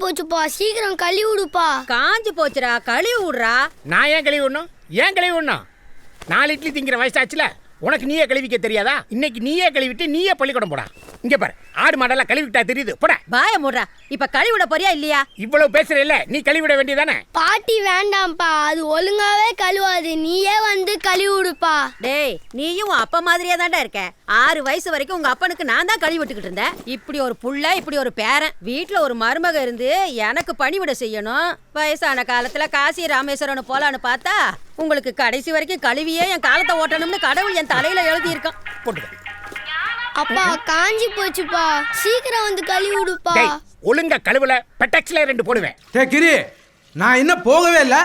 போச்சுப்பா, சீக்கிரம் கழுவி விடுப்பா. காஞ்சு போச்சுடா, கழுவி விடுறா. நான் ஏன் கழுவி விடணும்? ஏன் கழுவி விடணும்? 4 இட்லி திங்கிற வயசாச்சுல, உனக்கு நீயே கழுவிக்க தெரியாதா? இன்னைக்கு நீயே கழுவிட்டு நீயே பள்ளிக்கூடம் போடா. இங்க பாரு, ஆடு மாடெல்லாம் கழுவிட்டா தெரியுது, போட. பாய மூடுறா. இப்ப கழுவி விட போறியா இல்லையா? இவ்வளவு பேசுற இல்ல, நீ கழுவிட வேண்டியதானே? பாட்டி வேண்டாம்ப்பா, அது ஒழுங்காவே கழுவாது. நீயே வந்து கழுவி விடுப்பா. டேய், நீயும் உன் அப்பா மாதிரியே தான்டா இருக்க. 6 வயசு வரைக்கும் உங்க அப்பனுக்கு நான் தான் கழுவி விட்டுக்கிட்டு இருந்தேன். இப்படி ஒரு புள்ள, இப்படி ஒரு பேரன், வீட்டுல ஒரு மருமக இருந்து எனக்கு பணிவிட செய்யணும். வயசான காலத்துல காசி ராமேஸ்வரன் போலான்னு பார்த்தா உங்களுக்கு கடைசி வரைக்கும் கழுவியே என் காலத்தை ஓட்டணும்னு கடவுள் என் தலையில எழுதி இருக்கான். போட்டுக்க. அப்பா காஞ்சி போச்சுப்பா, சீக்கிரம் வந்து கழுவி விடுப்பா. ஒழுங்கா கழுவுல பெட்டக்ஸ்ல 2 போடுவேன். கிரி, நான் இன்னும் போகவே இல்ல.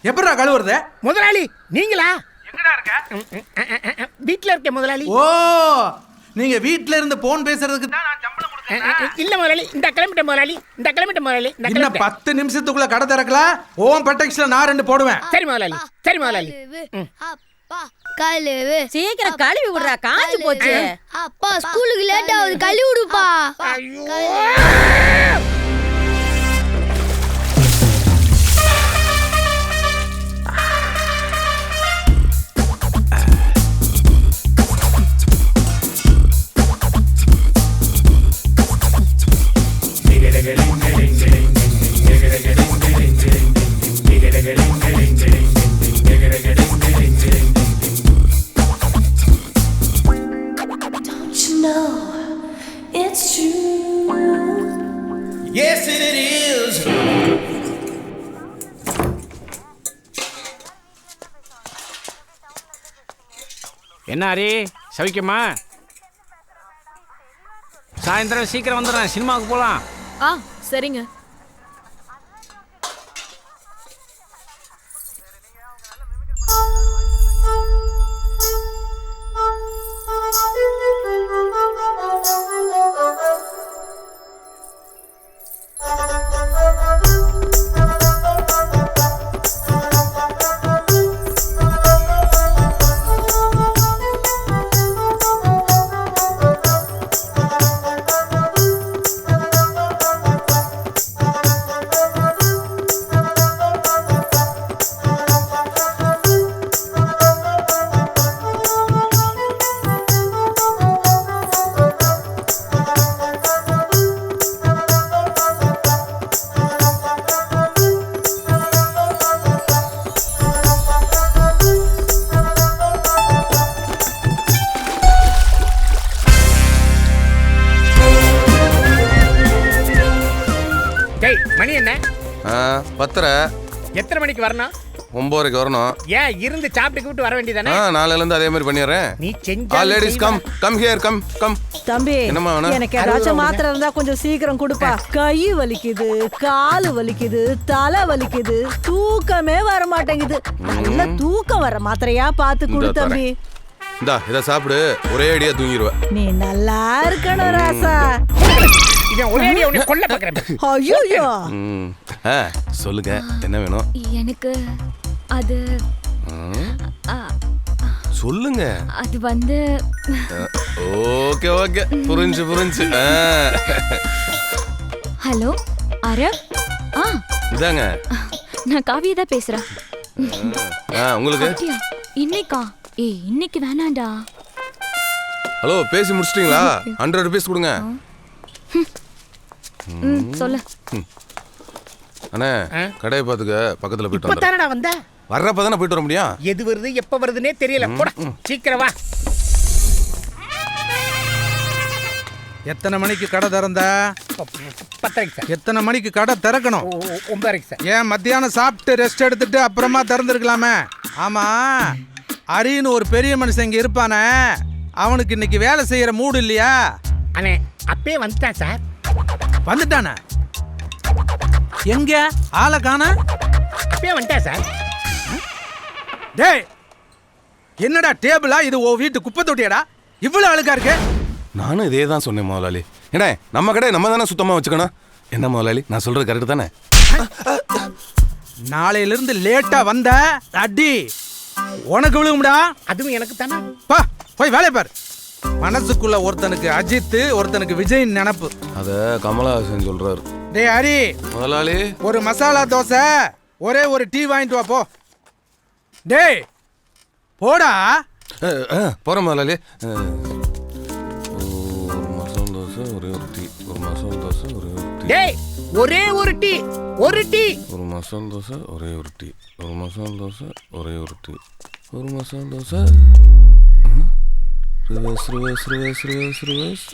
எப்படா கழுவுறது? முதலாளி நீங்களா? எங்கடா இருக்க? வீட்ல இருக்க முதலாளி. ஓ, நீங்க வீட்ல இருந்து போன் பேசுறதுக்கு தான் நான் சம்பளம் கொடுத்தேன். இல்ல முதலாளி, இந்த கிளம்பிட்ட முதலாளி, இந்த கிளம்பிட்ட முதலாளி. இன்னும் 10 நிமிஷத்துக்குள்ள கடை திறக்கல. ஓம் பெட்டக்ஸ்ல நான் 2 போடுவேன். சரி முதலாளி, சரி முதலாளி. அப்பா கழுவு, சீக்கிரம் கழுவி விடுறா, காஞ்சு போச்சு. அப்பா ஸ்கூலுக்கு லேட் ஆகுது, கழுவி விடுப்பா. Yes, it is. என்ன ஹரி, சவிக்கம்மா? சாயந்தரம் சீக்கிரம் வந்துடுறேன், சினிமாவுக்கு போகலாம். சரிங்க. மணி என்ன? 10:30. எத்தனை மணிக்கு வரணும்? 9:30 வரணும். ஏன் இருந்து சாப்பிட்டு விட்டு வர வேண்டியதானே? நாளையில இருந்து அதே மாதிரி பண்ணிடுறேன். நீ செஞ்சா லேடிஸ் கம் ஹியர் கம். தம்பி, எனக்கு ஏதாச்சும் மாத்திரை இருந்தா கொஞ்சம் சீக்கிரம் கொடுப்பா. கை வலிக்குது, காலு வலிக்குது, தலை வலிக்குது, தூக்கமே வர மாட்டேங்குது. நல்ல தூக்கம் வர மாத்திரையா பார்த்து கொடு தம்பி. இந்தா இத சாப்பிடு, ஒரே அடியா தூங்கிடுவ. நீ நல்லா இருக்கணும் ராசா. இவன் ஒரே அடியா உன்னை கொல்ல பார்க்கறேன். ஐயோ. சொல்லுங்க, என்ன வேணும்? எனக்கு அது சொல்லுங்க. அது வந்து ஓகே புரிஞ்சு. Hello Arab. இதாங்க, நான் காவியா தான் பேசுறேன். உங்களுக்கு இன்னைக்கா? இன்னைக்கு வேணாண்டா. ஹலோ, பேசி முடிச்சிட்டீங்களா? 100 ரூபீஸ் கொடுங்க. சொல்லு. அண்ணே, கடையை பார்த்துக்க, பக்கத்துல போயிட்டு இப்ப தானடா வந்த? வர்றப்ப தானே போயிட்டு வர முடியும். எது வருது எப்ப வருதுன்னே தெரியல. போடா, சீக்கிரம் வா. எத்தனை மணிக்கு கடை திறந்த? 10:30 சார். எத்தனை மணிக்கு கடை திறக்கணும்? 9:30 சார். ஏன் மத்தியானம் சாப்பிட்டு ரெஸ்ட் எடுத்துட்டு அப்புறமா திறந்துருக்கலாமே? ஆமா, அரின்னு ஒரு பெரிய மனுஷன் இங்க இருப்பானே, அவனுக்கு இன்னைக்கு வேலை செய்யற மூடு இல்லையா? அண்ணே, அப்பே வந்துட்டான் சார். வந்துட்டானே? எங்க ஆளை காணா? அப்பே வந்துட்டா சார். டேய், என்னடா டேபிளா இது? ஓ வீட்டு குப்பை தொட்டியாடா? இவ்வளவு அழுக்கா இருக்கு. நானும் இதே தான் சொன்னேன் முதலாளி. ஏன்னா நம்ம கடை நம்ம தானே சுத்தமா வச்சுக்கணும். என்ன முதலாளி, நான் சொல்றது கரெக்ட் தானே? நாளையில இருந்து லேட்டா வந்த அடி உனக்கு விழுகும்டா. அதுவும் எனக்கு தானே. பா, போய் வேலைய பாரு. மனசுக்குள்ள ஒருத்தனுக்கு அஜித், ஒருத்தனுக்கு விஜய் நினப்பு. அத கமலஹாசன் சொல்றாரு. டேய் ஹரி, முதலாளி ஒரு மசாலா தோசை, ஒரே ஒரு டீ வாங்கிட்டு வா போ. டேய் போடா. போற முதலாளி. ஒரு மசாலா தோசை ஒரே ஒரு டீ, ஒரு மசாலா தோசை ஒரே ஒரு டீ. டேய் ஒரே ஒரு டீ, ஒரு டீ. ஒரு மசாலா தோசை ஒரே ஒரு டீ, ஒரு மசாலா தோசை ஒரே ஒரு டீ, ஒரு masala dosa. Reverse reverse reverse reverse reverse.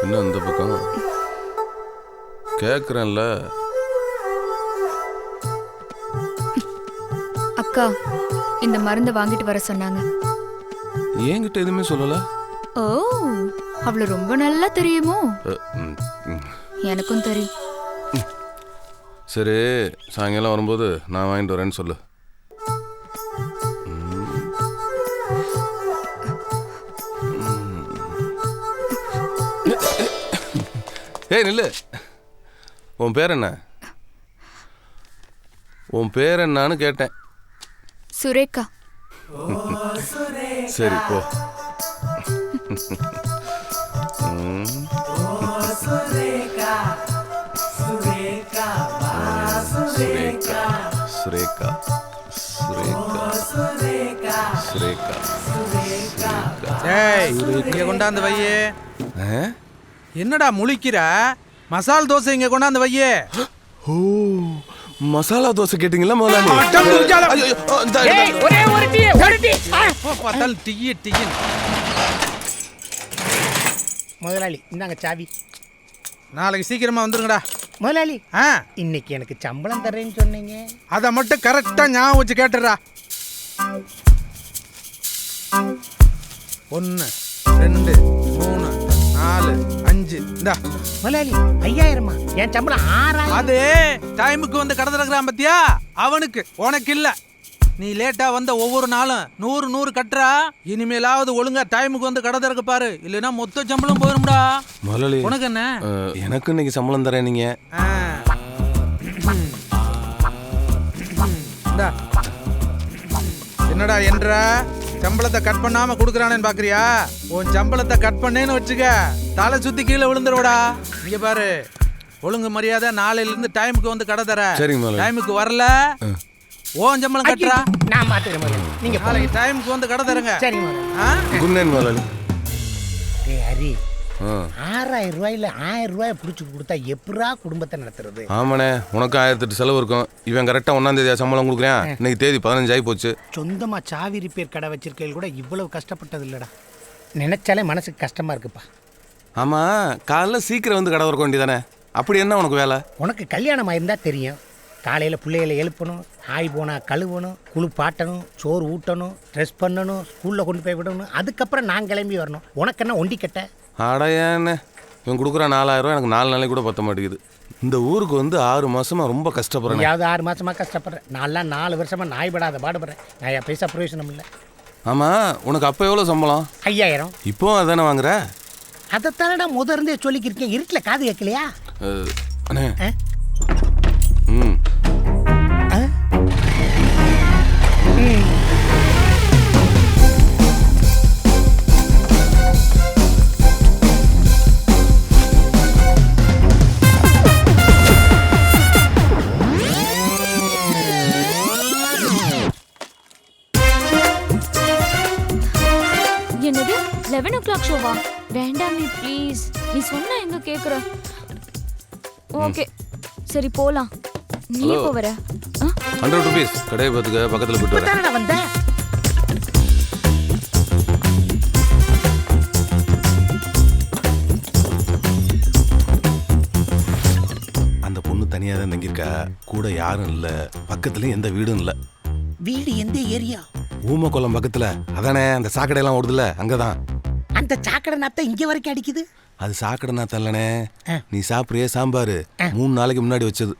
என்ன அந்த பக்கம் கேக்குறேன்ல. அக்கா இந்த மருந்தை வாங்கிட்டு வர சொன்னாங்க. என்கிட்ட எதுவுமே சொல்லல. ஓ, அவள ரொம்ப நல்லா தெரியுமோ? எனக்கும் தெரியும். சரி, சாயங்காலம் வரும்போது நான் வாங்கிட்டு வரேன்னு சொல்லு. ஏய் நில்லு. உன் பேர் என்ன? உன் பேர் என்னன்னு கேட்டேன். சுரேகா. சரி போ. சுரேகா சுரேகா சுரேகா சுரேகா. டேய் இங்க கொண்டாந்து வையே. என்னடா முழிக்கிற? மசால் தோசை இங்க கொண்டாந்து வையே. ஓ, மசாலா தோசை கேட்டீங்களா முதலாளி? டேய் ஒரே ஒரு டீ, ஒரு டீ. பத்தல் tea tea. முதலாளி இந்தாங்க சாவி. நாளைக்கு சீக்கிரமா வந்துருங்கடா. முதலாளி ஆ, இன்னைக்கு எனக்கு சம்பளம் தரேன்னு சொன்னீங்க. அதை மட்டும் கரெக்டா ஞாபகம் வச்சு கேட்டுறா. 1 2 3 4 5. இந்தா முதலாளி 5000மா? என் சம்பளம் 6000. அது டைமுக்கு வந்து கடை திறக்கிறான் பத்தியா, அவனுக்கு, உனக்கு இல்ல. நீ லேட்டா வந்த ஒவ்வொரு நாளும் 100 கட்டுறா. இனிமேலாவது ஒழுங்கா டைமுக்கு வந்து கடை திறக்க பாரு, இல்லைன்னா மொத்த சம்பளம் போயிரும்டா. முதலாளி உனக்கு என்ன? எனக்கு இன்னைக்கு சம்பளம் தரேன் நீங்க. என்னடா என்ற சம்பளத்தை கட் பண்ணாம குடுக்கறானேன்னு பாக்குறியா? உன் சம்பளத்தை கட் பண்ணேன்னு வச்சுக்க, தலை சுத்தி கீழே விழுந்துருவடா. இங்க பாரு, ஒழுங்கு மரியாதை நாளையில இருந்து டைமுக்கு வந்து கடை தர. டைமுக்கு வரல ஓன் சம்பளம் கட்டுறா. நான் மாத்துறேன் முதலாளி. நீங்க நாளைக்கு டைமுக்கு வந்து கடை தரங்க. சரி முதலாளி. குட் நைட் முதலாளி. டேய் ஹரி, 6000 ரூபாயில 1000 ரூபாய் பிடிச்சி கொடுத்தா எப்படா குடும்பத்தை நடத்துறது? ஆமாண்ணே, உனக்கு 1008 செலவு இருக்கும். இவன் கரெக்டாக 1ஆம் தேதி சம்பளம் கொடுக்குறேன். இன்னைக்கு தேதி 15 ஆகி போச்சு. சொந்தமா சாவி ரிப்பேர் கடை வச்சிருக்கையில் கூட இவ்வளவு கஷ்டப்பட்டது இல்லடா. நினைச்சாலே மனசுக்கு கஷ்டமா இருக்குப்பா. ஆமா, காலைல சீக்கிரம் வந்து கடை திறக்க வேண்டியதானே? அப்படி என்ன உனக்கு வேலை? உனக்கு கல்யாணம் ஆயிருந்தா தெரியும். காலையில் பிள்ளைகளை எழுப்பணும், ஆய் போனால் கழுவணும், குளிப்பாட்டணும், சோறு ஊட்டணும், ட்ரெஸ் பண்ணணும், ஸ்கூலில் கொண்டு போய் விடணும். அதுக்கப்புறம் நான் கிளம்பி வரணும். உனக்கு என்ன ஒண்டி கட்ட? அடையாண்ணே, இவன் கொடுக்குற 4000 ரூபா எனக்கு 4 நாளைக்கு கூட பத்த மாட்டேங்குது. இந்த ஊருக்கு வந்து 6 மாசமா ரொம்ப கஷ்டப்படுறேன். யாவது 6 மாசமா கஷ்டப்படுறேன். நான்லாம் 4 வருஷமா நாய்படாத பாடுபடுறேன். நான் என் பைசா பிரயோஜனம் இல்லை. ஆமா, உனக்கு அப்போ எவ்வளோ சம்பளம்? 5000. இப்போ அதானே வாங்குற? அதைத்தானடா இருந்தே சொல்லிக்கிருக்கேன். இருட்டில் காது கேட்கலையா? அண்ணே. ம். என்னது 11 o'clock ஷோவா? வேண்டாமே ப்ளீஸ். நீ சொன்னா எங்க கேக்குற? ஓகே சரி போலாம். நீ எப்போ வர? 100 rupees கடையை பார்த்துக்க, பக்கத்தில் போயிட்டு வரேன். வந்த அந்த பொண்ணு தனியாக தான் தங்கியிருக்கா. கூட யாரும் இல்லை, பக்கத்துலேயும் எந்த வீடும் இல்லை. வீடு எந்த ஏரியா? ஊமக்குளம் பக்கத்தில். அதானே அந்த சாக்கடையெல்லாம் ஓடுதுல, அங்கே தான். அந்த சாக்கடை நாத்த இங்கே வரைக்கும் அடிக்குது. அது சாக்கடை நான் தள்ளனே. நீ சாப்பிட்றியே சாம்பார் 3 நாளைக்கு முன்னாடி வச்சது.